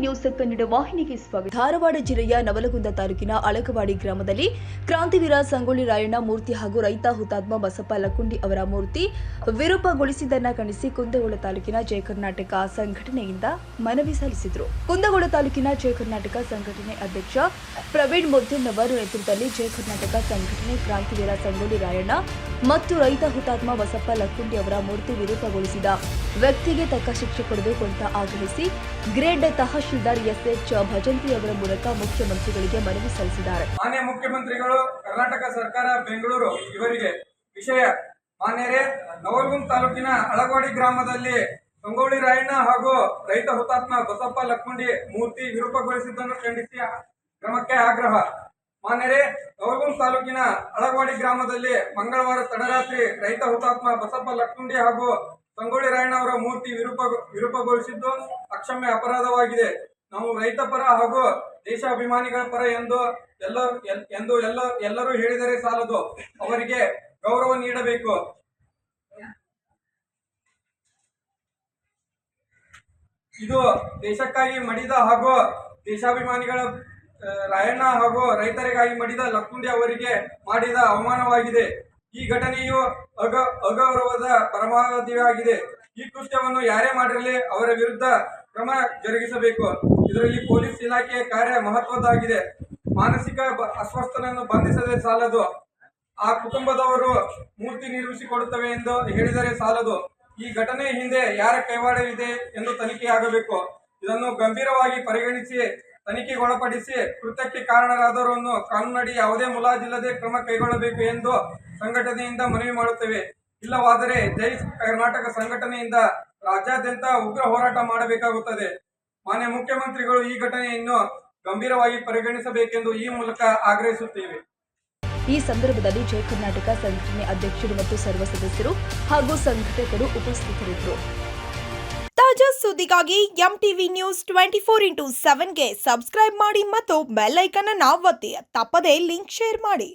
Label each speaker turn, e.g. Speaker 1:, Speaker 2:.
Speaker 1: News Kannada ವಾಹಿನಿಗೆ ಸ್ವಾಗತ. ಧಾರವಾಡ ಜಿಲ್ಲೆಯ ನವಲಗುಂದ ತಾಲೂಕಿನ ಅಳಗವಾಡಿ ಗ್ರಾಮದಲ್ಲಿ ಕ್ರಾಂತಿವೀರ ಸಂಗೊಳ್ಳಿ ರಾಯಣ್ಣ ಮೂರ್ತಿ ಹಾಗೂ ರೈತ ಹುತಾತ್ಮ ಬಸಪ್ಪ ಲಕ್ಕುಂಡಿ ಅವರ ಮೂರ್ತಿ ವಿರೂಪಗೊಳಿಸಿದ್ದನ್ನು ಖಂಡಿಸಿ ಕುಂದಗೋಳ ತಾಲೂಕಿನ ಜಯ ಕರ್ನಾಟಕ ಸಂಘಟನೆಯಿಂದ ಮನವಿ ಸಲ್ಲಿಸಿದರು. ಕುಂದಗೋಳ ತಾಲೂಕಿನ ಜಯ ಕರ್ನಾಟಕ ಸಂಘಟನೆ ಅಧ್ಯಕ್ಷ ಪ್ರವೀಣ್ ಮುದ್ದೆನ್ನವರ ನೇತೃತ್ವದಲ್ಲಿ ಜಯ ಕರ್ನಾಟಕ ಸಂಘಟನೆ ಕ್ರಾಂತಿವೀರ ಸಂಗೊಳ್ಳಿ ರಾಯಣ್ಣ ಮತ್ತು ರೈತ ಹುತಾತ್ಮ ಬಸಪ್ಪ ಲಕ್ಕುಂಡಿ ಅವರ ಮೂರ್ತಿ ವಿರೂಪಗೊಳಿಸಿದ ವ್ಯಕ್ತಿಗೆ ತಕ್ಕ ಶಿಕ್ಷೆ ಕೊಡಬೇಕು ಅಂತ ಆಗ್ರಹಿಸಿ ಗ್ರೇಡ್ ತಹಶೀಲ್ದಾರ್ ಎಸ್ಎಚ್ ಭಜಂತಿ ಅವರ ಮೂಲಕ ಮುಖ್ಯಮಂತ್ರಿಗಳಿಗೆ ಮನವಿ ಸಲ್ಲಿಸಿದ್ದಾರೆ.
Speaker 2: ಮಾನ್ಯ ಮುಖ್ಯಮಂತ್ರಿಗಳು, ಕರ್ನಾಟಕ ಸರ್ಕಾರ, ಬೆಂಗಳೂರು ಇವರಿಗೆ ವಿಷಯ. ಮಾನ್ಯರೇ, ನವಲಗುಂದ ತಾಲೂಕಿನ ಅಳಗವಾಡಿ ಗ್ರಾಮದಲ್ಲಿ ಸಂಗೊಳ್ಳಿ ರಾಯಣ್ಣ ಹಾಗೂ ರೈತ ಹುತಾತ್ಮ ಬಸಪ್ಪ ಲಕ್ಕುಂಡಿ ಮೂರ್ತಿ ವಿರೂಪಗೊಳಿಸಿದ್ದನ್ನು ಖಂಡಿಸಿ ಕ್ರಮಕ್ಕೆ ಆಗ್ರಹ. ಮಾನ್ಯರೇ, ನವಲಗುಂದ ತಾಲೂಕಿನ ಅಳಗವಾಡಿ ಗ್ರಾಮದಲ್ಲಿ ಮಂಗಳವಾರ ತಡರಾತ್ರಿ ರೈತ ಹುತಾತ್ಮ ಬಸಪ್ಪ ಲಕ್ಕುಂಡಿ ಹಾಗೂ ಸಂಗೊಳ್ಳಿ ರಾಯಣ್ಣ ಅವರ ಮೂರ್ತಿ ವಿರೂಪಗೊಳಿಸಿದ್ದು ಅಕ್ಷಮ್ಯ ಅಪರಾಧವಾಗಿದೆ. ನಾವು ರೈತ ಪರ ಹಾಗೂ ದೇಶಾಭಿಮಾನಿಗಳ ಪರ ಎಲ್ಲರೂ ಹೇಳಿದರೆ ಸಾಲದು, ಅವರಿಗೆ ಗೌರವ ನೀಡಬೇಕು. ಇದು ದೇಶಕ್ಕಾಗಿ ಮಡಿದ ಹಾಗೂ ದೇಶಾಭಿಮಾನಿಗಳ ರಾಯಣ್ಣ ಹಾಗೂ ರೈತರಿಗಾಗಿ ಮಡಿದ ಲಕ್ಕುಂಡಿ ಅವರಿಗೆ ಮಾಡಿದ ಅವಮಾನವಾಗಿದೆ. ಈ ಘಟನೆಯು ಅಗೌರವದ ಪರಮಾವಧಿಯಾಗಿದೆ. ಈ ಕೃತ್ಯವನ್ನು ಯಾರೇ ಮಾಡಿರಲಿ ಅವರ ವಿರುದ್ಧ ಕ್ರಮ ಜರುಗಿಸಬೇಕು. ಇದರಲ್ಲಿ ಪೊಲೀಸ್ ಇಲಾಖೆಯ ಕಾರ್ಯ ಮಹತ್ವದ್ದಾಗಿದೆ. ಮಾನಸಿಕ ಅಸ್ವಸ್ಥನನ್ನು ಬಂಧಿಸದೆ ಸಾಲದು, ಆ ಕುಟುಂಬದವರು ಮೂರ್ತಿ ನಿರ್ಮಿಸಿಕೊಡುತ್ತವೆ ಎಂದು ಹೇಳಿದರೆ ಸಾಲದು. ಈ ಘಟನೆ ಹಿಂದೆ ಯಾರ ಕೈವಾಡವಿದೆ ಎಂದು ತನಿಖೆಯಾಗಬೇಕು. ಇದನ್ನು ಗಂಭೀರವಾಗಿ ಪರಿಗಣಿಸಿ ತನಿಖೆಗೊಳಪಡಿಸಿ ಕೃತ್ಯಕ್ಕೆ ಕಾರಣರಾದವರನ್ನು ಕಾನೂನಡಿ ಯಾವುದೇ ಮುಲಾಜಿಲ್ಲದೆ ಕ್ರಮ ಕೈಗೊಳ್ಳಬೇಕು ಎಂದು ಸಂಘಟನೆಯಿಂದ ಮನವಿ ಮಾಡುತ್ತೇವೆ. ಇಲ್ಲವಾದರೆ ಜೈ ಕರ್ನಾಟಕ ಸಂಘಟನೆಯಿಂದ ರಾಜ್ಯಾದ್ಯಂತ ಉಗ್ರ ಹೋರಾಟ ಮಾಡಬೇಕಾಗುತ್ತದೆ. ಮಾನ್ಯ ಮುಖ್ಯಮಂತ್ರಿಗಳು ಈ ಘಟನೆಯನ್ನು ಗಂಭೀರವಾಗಿ ಪರಿಗಣಿಸಬೇಕೆಂದು ಈ ಮೂಲಕ ಆಗ್ರಹಿಸುತ್ತೇವೆ.
Speaker 1: ಈ ಸಂದರ್ಭದಲ್ಲಿ ಜಯ ಕರ್ನಾಟಕ ಸಂಘಟನೆ ಅಧ್ಯಕ್ಷರು ಮತ್ತು ಸರ್ವ ಸದಸ್ಯರು ಹಾಗೂ ಸಂಘಟಕರು ಉಪಸ್ಥಿತರಿದ್ದರು.
Speaker 3: ತಾಜಾ ಸುದ್ದಿಗಾಗಿ ಎಂಟಿವಿ ನ್ಯೂಸ್ 24x7ಗೆ ಸಬ್ಸ್ಕ್ರೈಬ್ ಮಾಡಿ ಮತ್ತು ಬೆಲ್ ಐಕಾನ್ ಅನ್ನು ಒತ್ತಿ. ತಪ್ಪದೇ ಲಿಂಕ್ ಶೇರ್ ಮಾಡಿ.